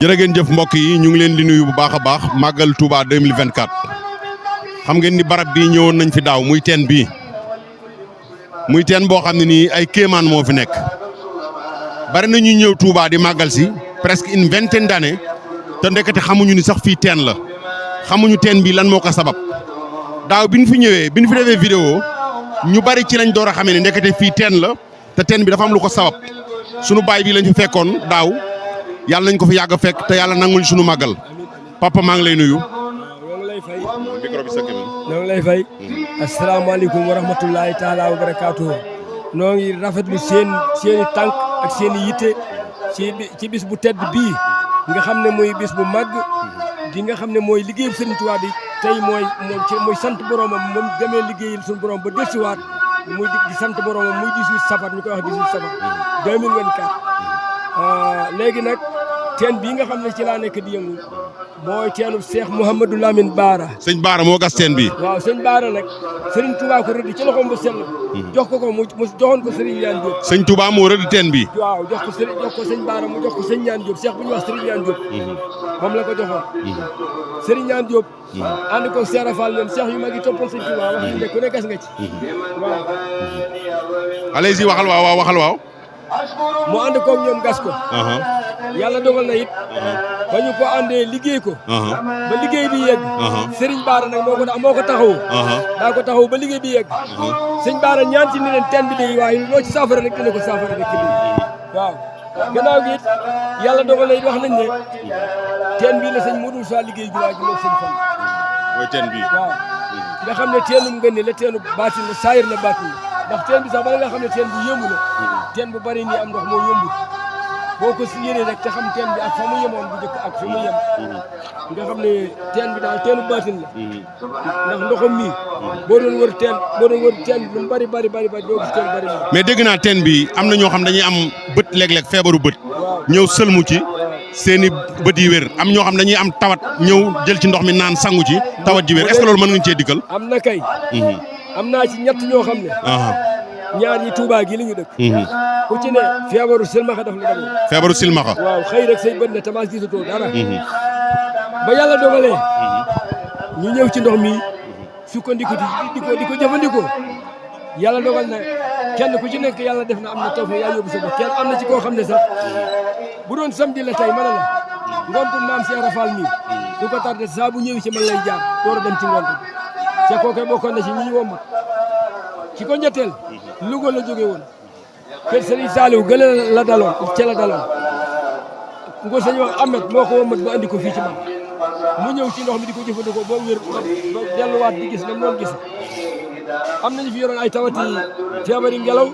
jërë ngeen jëf mbokk yi ñu ngi leen di nuyu bu baax a baax màggal Touba 2024 xam ngeen ni barab bii ñëwoon nañ fi daaw muy teen bii muy teen boo xam ne nii ay kéemaan moo fi nekk bari na ñuy ñëw Touba di màggal si presque une vingtaine d'années te ndekete xamuñu ni sax fii teen la xamuñu teen bii lan moo ko sabab daaw bi ñu fi ñëwee bi ñu fi defee vidéo ñu bari ci lañ door a xamee ne ndekete fii teen la te teen bi dafa am lu ko sabab sunu baay bi lañ fi fekkoon daaw. yàlla nañ ko fi yàgg a fekk te yàlla nangul sunu màggal papa maa ngi lay nuyu. ñoo ngi lay fay. micro bi sa kéemaan. ñoo ngi lay fay. asalaamaaleykum wa rahmatulahi taala wa barakaatuhu. noo ngi rafetlu seen i tànk ak seen i yitte ci bis bu tedd bii nga xam ne mooy bis bu màgg di nga xam ne mooy liggéeyal Sëriñ Tuubaa bi tey mooy sant boromam moom demee liggéeyal suñu borom ba dellusiwaat muy di sant boromam muy 18 safar ñu koy wax 18 safar 2024. léegi nag teen bii nga xam ne ci laa nekk di yëngu mooy teenu Cheikh Mouhamadou Lamine Bara. sëñ Bara moo gas teen bi. waaw sëñ Bara nag Serigne Touba ko rëdd ci loxoom ba sell. jox ko mu joxoon ko Serigne Yane Diop. sëñ Touba moo rëdd teen bi. waaw jox ko sëñ Bara mu jox ko sëñ Yane Diop Cheikh bu ñuy wax Serigne Yane Diop. moom la ko joxoon. Serigne Yane Diop. ànd ko Seera Fall ñoom Cheikh yu mag yi toppoon sëñ Touba wax ne ku ne gas nga ci. waaw. allez-y waxal waaw. mu ànd koog ñoom gas ko. yàlla dogal na it. ba ñu ko àndee liggéey ko. ba liggéey bi yegg. Serigne Bara nag moo ko taxawu. daa ko taxawu ba liggéey bi yegg. sëñ Bara ñaan ci ni leen teen bi de waaye loo ci saafara rek dina ko saafara rek waaw. gannaaw gi it yàlla dogal na it wax nañ ne teen bii la sëñ Modou Sa liggéey jumaa ji moom sëñ Fall. mooy teen bi waaw. nga xam ne teenum ngeen ne la teenu baatin la saayir la baatin la ndax teen bi sax bala nga xam ne teen bu yëngu la. teen bu bari nii am ndox moo yombut boo ko si yéree rek te xam teen bi ak fa mu yemoon bu njëkk ak fa mu yem nga xam ne teen bi daal teenu baatin la ndax ndoxam mii boo doon wër teen lu mu bari doo gis teen bari na. mais dégg naa teen bi am na ñoo xam dañuy am bët léeg-léeg feebaru bët ñëw sëlmu ci seeni bët yi wér am ñoo xam dañuy am tawat ñëw jël ci ndox mi naan sangu ci tawat ji wér est-ce que loolu mën nga cee dikkal. am na kay. am naa ci ñett ñoo xam ne. ñaar ñi Touba gi la ñu dëkk. ku ci ne feebaru silmaxa daf la demoon. feebaru silmaxa. waaw xëy rek say bët ne tabaas gisatoo dara. ba yàlla dogalee. ñu ñëw ci ndox mi sukkandiku di ko jëfandikoo yàlla dogal na kenn ku ci nekk yàlla def na am na tawfeex yaa yóbbu sa bopp kenn am na ci koo xam ne sax bu doon samedi la tey mën na la ngontu maam Cheikh Rafal mi du ko tardé saa bu ñëw ci man lay jaar door a dem ci ngontu te kooku bokkoon na ci ñi ñu wommat ci ko ñetteel Louga la jóge woon kër Serigne Saliou gën la daloon ca la daloon ngo sëñ wax Ahmed moo ko wommat ba andi ko fii ci man mu ñëw ci ndox mi di ko jëfandikoo boo wér ba delluwaat di gis nam noonu gis am nañu fi yoroon ay tawati feebari ngelaw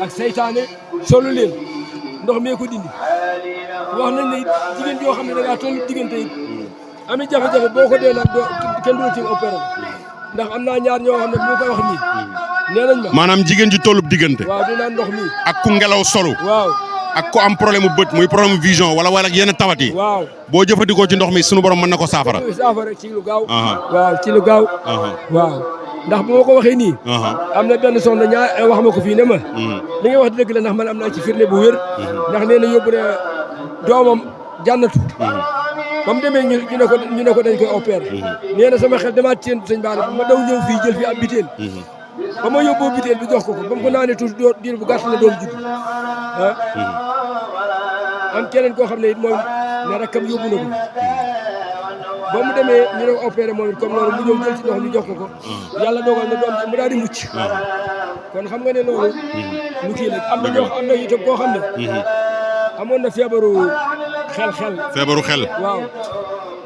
ak saytaane solu leen ndox mee ko dindi wax nañ ne jigéen joo xam ne da ngaa tollu diggante it ami jafe-jafe boo ko dee nag kenn du la ci opéré ndax am naa ñaar ñoo xam ne bu koy wax nii nee nañ ma maanaam jigéen ji tollub diggante. waaw dinaa ndox mi ak ku ngelaw solu. waaw ak ku am problème mu bët muy problème vision wala ak yenn tawat yi. waaw boo jëfandikoo ci ndox mi sunu borom mën na ko saafara. ci lu gaaw. waaw ci lu gaaw. waaw ndax bu ma ko waxee nii. am na benn soxna ñaar wax ma ko fii ne ma. li nga wax dëgg la ndax man am naa ci firnde bu wér. ndax nee na yóbbu na doomam jànnatu. ba mu demee ñu ne ko dañ koy opérer. nee na sama xel demaat ci sëñ Bara ma daw ñëw fii jël fi ab biteel. ba ma yóbboo biteel bi jox ko ba mu ko naanee tuuti diir bu gàtt la doom judd. am keneen koo xam ne it moom ne rakkam yóbbu na ko. ba mu demee ñu ne opéré moom it comme loolu mu ñëw jël ci ndox mi jox ko yàlla dogal na doom mu daal di mucc. kon xam nga ne loolu. lu kii nag am na itam koo xam ne. amoon na feebaru xel. feebaru xel. waaw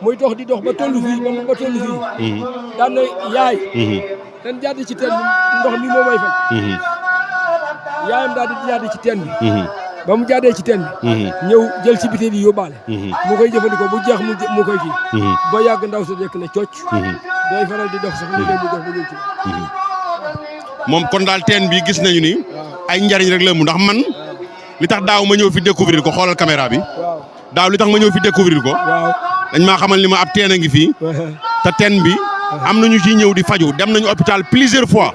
muy dox di dox ba tollu fii ba tollu fii. daan na yaay. dañ jàdd ci teen bi ndox mi moo may faj. yaayam daal di jàdd ci teen bi. ba mu jàddee ci teen bi. ñëw jël ci bitéel yi yóbbaale. mu koy jëfandikoo bu jeex mu koy kii. ba yàgg ndaw sa dekk na cocc. day faral di dox sax ñu leen di dox ba ñëw ci. moom kon daal teen bi gis nañu ni. ay njariñ rek la mu ndax man. li tax daaw ma ñëw fi découvrir ko xoolal caméra bi. daaw li tax ma ñëw fi découvrir ko. dañ maa xamal ni ma ab teen a ngi fii. te teen bi am na ñu ciy ñëw di faju dem nañu hôpital plusieurs fois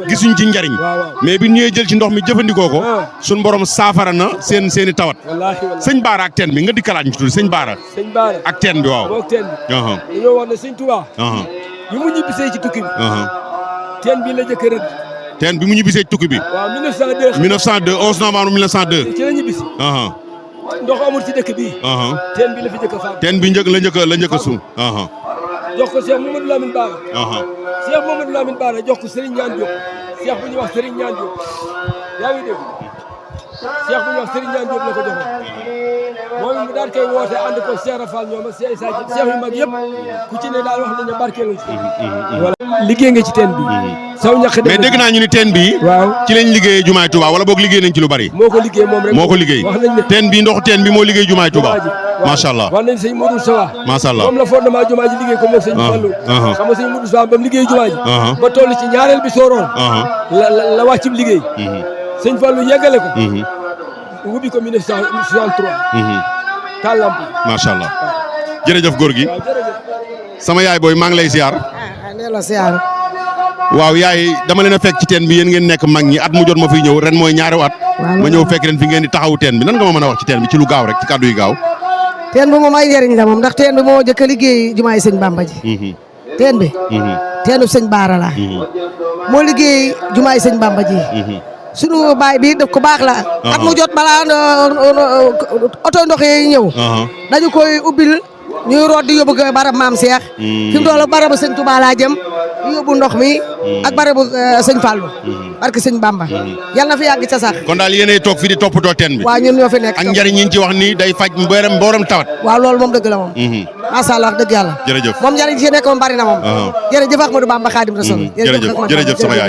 gisuñ ci njariñ mais bi ñëwee jël ci ndox mi jëfandikoo ko suñ borom saafara na seeni tawat sëñ Baara ak teen bi nga dikkalaat ñu ci tuuti sëñ Baara ak teen bi waaw dañoo wax ne sëñ Tuubaa bi mu ñibbisee ci tukki bi teen bi la jëkk a rëdd teen bi mu ñibbisee ci tukki bi waaw 1902 11 novembre 1902 ci la ñibbisi ndox amul ci dëkk bi teen bi la fi jëkk a faam teen bi la njëkk a suum jox ko Cheikh Mamadou Lamine Bara Cheikh Mamadou Lamine Bara jox ko Serigne Ñaan Diop Cheikh bu ñuy wax Serigne Ñaan Diop yaa ngi dégg Cheikh bu ñuy wax Serigne Ñaan Diop la ko joxoon moom mu daal koy woote ànd ko Cheikh Rafal ñoom ak Cheikh yu mag yëpp ku ci ne daal wax nañu barkeelu ci voilà liggéey nga ci teen bi saw ñaq mais dégg naa ñu ni teen bi ci lañ liggéeyee jumaay Touba wala boog liggéey nañ ci lu bari moo ko liggéey moom rek moo ko liggéey teen bi ndoxu teen bi moo liggéey jumaay Touba macha allah wax nañ sëñ Modou Sawa macha allah moom la fondement jumaa ji liggéey ko moom sëñ Fallou xam nga sëñ Modou Sawa ba mu liggéey jumaa ji ba toll ci ñaareel bi sooroon la wàcc ci liggéey sëñ Fallou yeggale ko ubbi ko 1963 tàllamp macha allah jërëjëf góor gi sama yaay booy maa ngi lay ziar nee la ziar waaw yaay dama leen a fekk ci teen bi yéen ngeen nekk mag ñi at mu jot ma fiy ñëw ren mooy ñaari at ma ñëw fekk leen fi ngeen di taxawu teen bi nan nga ma mën a wax ci teen bi ci lu gaaw rek ci kàddu yu gaaw teen bi moom ay njëriñ la moom ndax teen bi moo jëkk a liggéey jumaay sëñ Bamba ji teen bi teenu sëñ Baara la moo liggéey jumaay sëñ Bamba ji sunu baay bi def ko baax la at mu jot balaa oto ndox yi ñëw dañu koy ubbil ñuy root di yóbbu barab maam Cheikh fi mu toll barabu sëñ Touba laa jëm di yóbbu ndox mi ak barabu sëñ Fallou barke sëñ Bamba yal na fi yàgg ca sax kon daal yéenay toog fi di toppatoo teen bi waaw ñun ñoo fi nekk ak njariñ ñi ci wax ni day faj mbooram tawat waaw loolu moom dëgg la moom macha allah dëgg yàlla jërëjëf moom njariñ ci nekk moom bari na moom jërëjëf Ahmadou Bamba Khadim Rasoul jërëjëf sama yaay